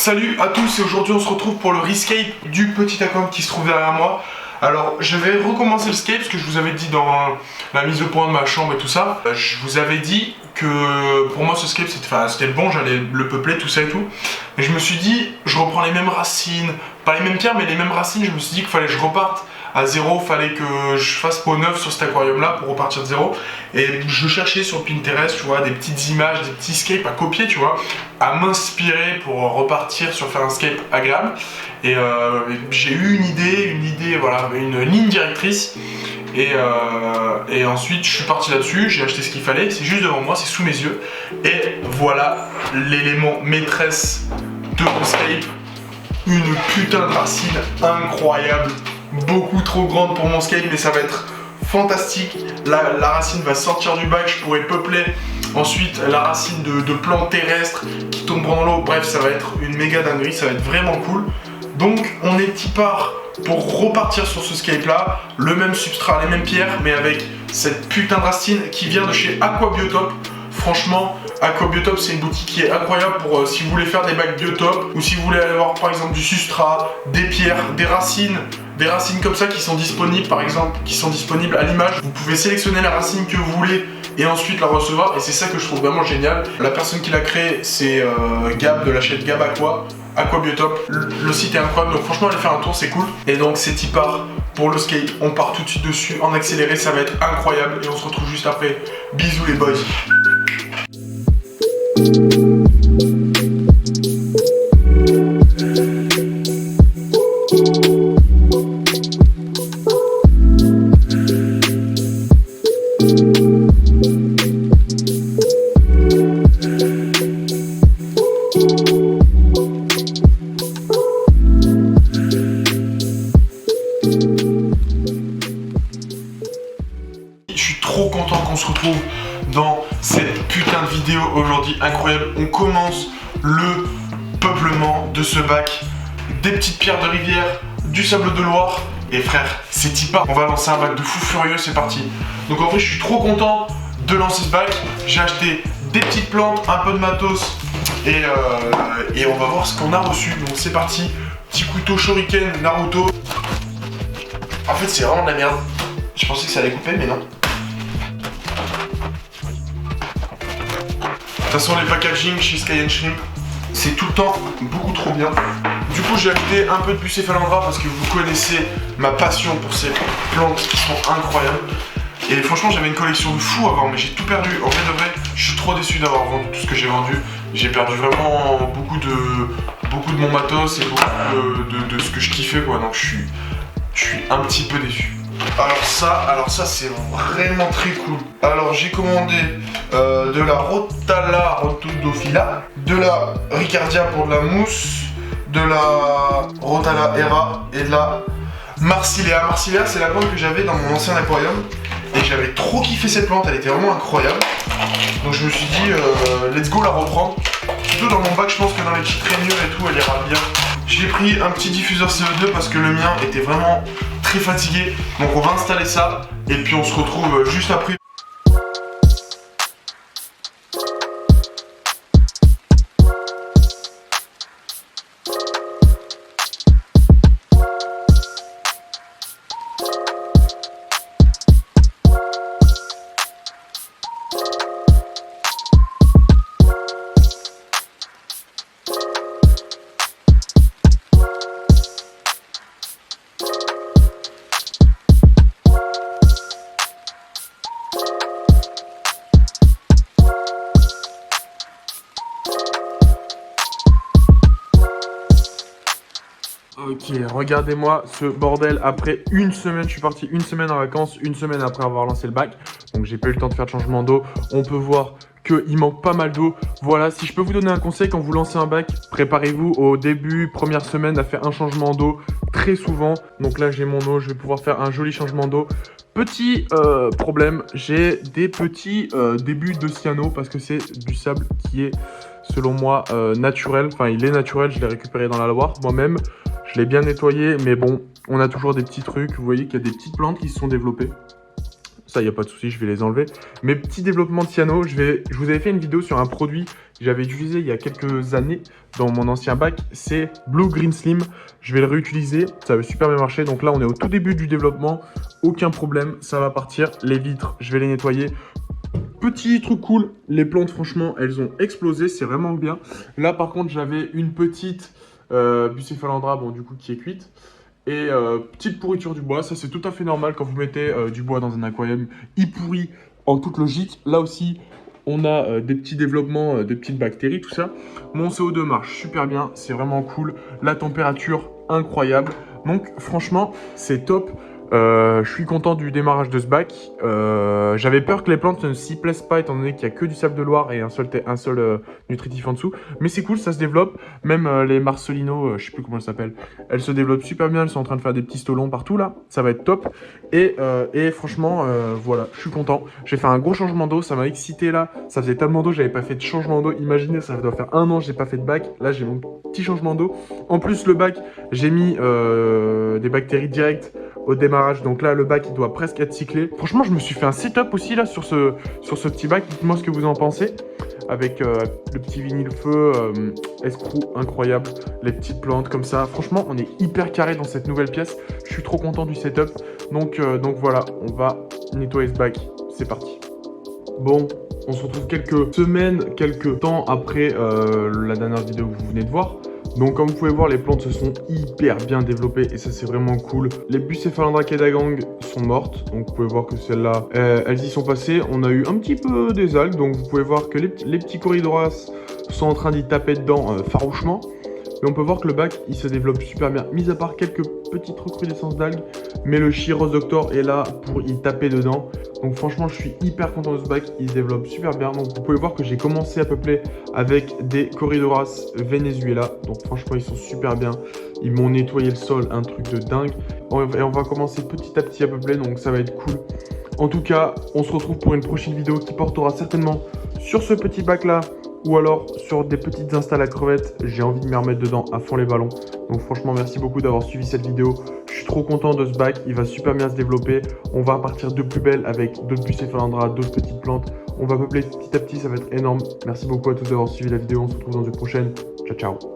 Salut à tous et aujourd'hui on se retrouve pour le rescape du petit aquarium qui se trouve derrière moi. Alors je vais recommencer le scape parce que je vous avais dit dans la mise au point de ma chambre et tout ça. Je vous avais dit que pour moi ce scape c'était bon, j'allais le peupler tout ça et tout. Mais je me suis dit, je reprends les mêmes racines, pas les mêmes pierres mais les mêmes racines. Je me suis dit qu'il fallait que je reparte à zéro, fallait que je fasse peau neuve sur cet aquarium là pour repartir de zéro. Et je cherchais sur Pinterest, tu vois, des petites images, des petits scapes à copier, tu vois, à m'inspirer pour repartir sur faire un scape agréable. Et j'ai eu une idée, voilà, une ligne directrice. Et ensuite je suis parti là-dessus, j'ai acheté ce qu'il fallait, c'est juste devant moi, c'est sous mes yeux. Et voilà l'élément maîtresse de mon scape. Une putain de racine incroyable. Beaucoup trop grande pour mon scape, mais ça va être fantastique. La racine va sortir du bac, je pourrai peupler ensuite la racine de plantes terrestres qui tomberont dans l'eau. Bref, ça va être une méga dinguerie, ça va être vraiment cool. Donc on est petit part pour repartir sur ce scape là, le même substrat, les mêmes pierres, mais avec cette putain de racine qui vient de chez Aquabiotope. Franchement, Aquabiotope c'est une boutique qui est incroyable pour si vous voulez faire des bacs biotope ou si vous voulez aller voir par exemple du substrat, des pierres, des racines comme ça qui sont disponibles par exemple, qui sont disponibles à l'image. Vous pouvez sélectionner la racine que vous voulez et ensuite la recevoir et c'est ça que je trouve vraiment génial. La personne qui l'a créé c'est Gab de la chaîne Gab Aquabiotope. Le site est incroyable donc franchement allez faire un tour, c'est cool. Et donc c'est y part pour le skate, on part tout de suite dessus en accéléré, ça va être incroyable et on se retrouve juste après. Bisous les boys. Je suis trop content qu'on se retrouve dans cette putain de vidéo aujourd'hui incroyable. On commence le peuplement de ce bac, des petites pierres de rivière, du sable de Loire. Et frère, c'est typa. On va lancer un bac de fou furieux, c'est parti. Donc en vrai, je suis trop content de lancer ce bac. J'ai acheté des petites plantes, un peu de matos et on va voir ce qu'on a reçu. Donc c'est parti. Petit couteau shuriken Naruto. En fait, c'est vraiment de la merde. Je pensais que ça allait couper, mais non. De toute façon, les packaging chez Sky & Shrimp, c'est tout le temps beaucoup trop bien. Du coup, j'ai acheté un peu de Bucephalandra parce que vous connaissez ma passion pour ces plantes qui sont incroyables. Et franchement, j'avais une collection de fous avant, mais j'ai tout perdu. En vrai de vrai, je suis trop déçu d'avoir vendu tout ce que j'ai vendu. J'ai perdu vraiment beaucoup de mon matos et beaucoup de ce que je kiffais, quoi. Donc, je suis un petit peu déçu. Alors ça c'est vraiment très cool. Alors j'ai commandé de la Rotala Rotudophila, de la Ricardia pour de la mousse, de la Rotala Hera et de la Marsilea. Marsilea c'est la plante que j'avais dans mon ancien aquarium et j'avais trop kiffé cette plante, elle était vraiment incroyable. Donc je me suis dit let's go la reprendre. Surtout dans mon bac, je pense que dans les petites rainures et tout elle ira bien. J'ai pris un petit diffuseur CO2 parce que le mien était vraiment très fatigué. Donc on va installer ça et puis on se retrouve juste après. Ok, regardez-moi ce bordel après une semaine, je suis parti une semaine en vacances, une semaine après avoir lancé le bac. Donc j'ai pas eu le temps de faire de changement d'eau. On peut voir qu'il manque pas mal d'eau. Voilà, si je peux vous donner un conseil quand vous lancez un bac, préparez-vous au début, première semaine à faire un changement d'eau très souvent. Donc là j'ai mon eau, je vais pouvoir faire un joli changement d'eau. Petit problème, j'ai des petits débuts de cyano parce que c'est du sable qui est selon moi naturel. Enfin il est naturel, je l'ai récupéré dans la Loire moi-même. Je l'ai bien nettoyé mais bon, on a toujours des petits trucs. Vous voyez qu'il y a des petites plantes qui se sont développées. Ça, il n'y a pas de souci, je vais les enlever. Mes petits développements de cyano, je vous avais fait une vidéo sur un produit que j'avais utilisé il y a quelques années dans mon ancien bac. C'est Blue Green Slim. Je vais le réutiliser, ça va super bien marcher. Donc là, on est au tout début du développement. Aucun problème, ça va partir. Les vitres, je vais les nettoyer. Petit truc cool, les plantes, franchement, elles ont explosé. C'est vraiment bien. Là, par contre, j'avais une petite Bucephalandra, bon, du coup, qui est cuite. Et petite pourriture du bois, ça c'est tout à fait normal quand vous mettez du bois dans un aquarium, il pourrit en toute logique. Là aussi, on a des petits développements de petites bactéries, tout ça. Mon CO2 marche super bien, c'est vraiment cool. La température, incroyable. Donc franchement, c'est top. Je suis content du démarrage de ce bac. J'avais peur que les plantes ne s'y plaisent pas étant donné qu'il n'y a que du sable de Loire et un seul nutritif en dessous. Mais c'est cool, ça se développe. Même les Marcelino, je sais plus comment elles s'appellent, elles se développent super bien. Elles sont en train de faire des petits stolons partout là. Ça va être top. Et franchement, voilà, je suis content. J'ai fait un gros changement d'eau, ça m'a excité là. Ça faisait tellement d'eau, j'avais pas fait de changement d'eau. Imaginez, ça doit faire 1 an que j'ai pas fait de bac. Là, j'ai mon petit changement d'eau. En plus, le bac, j'ai mis des bactéries directes au démarrage, donc là le bac il doit presque être cyclé. Franchement je me suis fait un setup aussi là sur ce petit bac, dites-moi ce que vous en pensez. Avec le petit vinyle feu, escrew incroyable, les petites plantes comme ça. Franchement on est hyper carré dans cette nouvelle pièce, je suis trop content du setup. Donc voilà, on va nettoyer ce bac, c'est parti. Bon, on se retrouve quelques semaines, quelques temps après la dernière vidéo que vous venez de voir. Donc comme vous pouvez voir, les plantes se sont hyper bien développées et ça c'est vraiment cool. Les Bucephalandra Kedagang sont mortes, donc vous pouvez voir que celles-là, elles y sont passées. On a eu un petit peu des algues, donc vous pouvez voir que les petits Corydoras sont en train d'y taper dedans farouchement. Et on peut voir que le bac, il se développe super bien, mis à part quelques petites recrudescences d'algues. Mais le Chiros Doctor est là pour y taper dedans. Donc franchement, je suis hyper content de ce bac, il se développe super bien. Donc vous pouvez voir que j'ai commencé à peupler avec des Corydoras Venezuela. Donc franchement, ils sont super bien. Ils m'ont nettoyé le sol, un truc de dingue. Et on va commencer petit à petit à peupler, donc ça va être cool. En tout cas, on se retrouve pour une prochaine vidéo qui portera certainement sur ce petit bac là, ou alors sur des petites installs à crevettes. J'ai envie de m'y remettre dedans à fond les ballons. Donc franchement, merci beaucoup d'avoir suivi cette vidéo. Je suis trop content de ce bac, il va super bien se développer. On va partir de plus belle avec d'autres Bucephalandra, d'autres petites plantes. On va peupler petit à petit, ça va être énorme. Merci beaucoup à tous d'avoir suivi la vidéo, on se retrouve dans une prochaine. Ciao, ciao.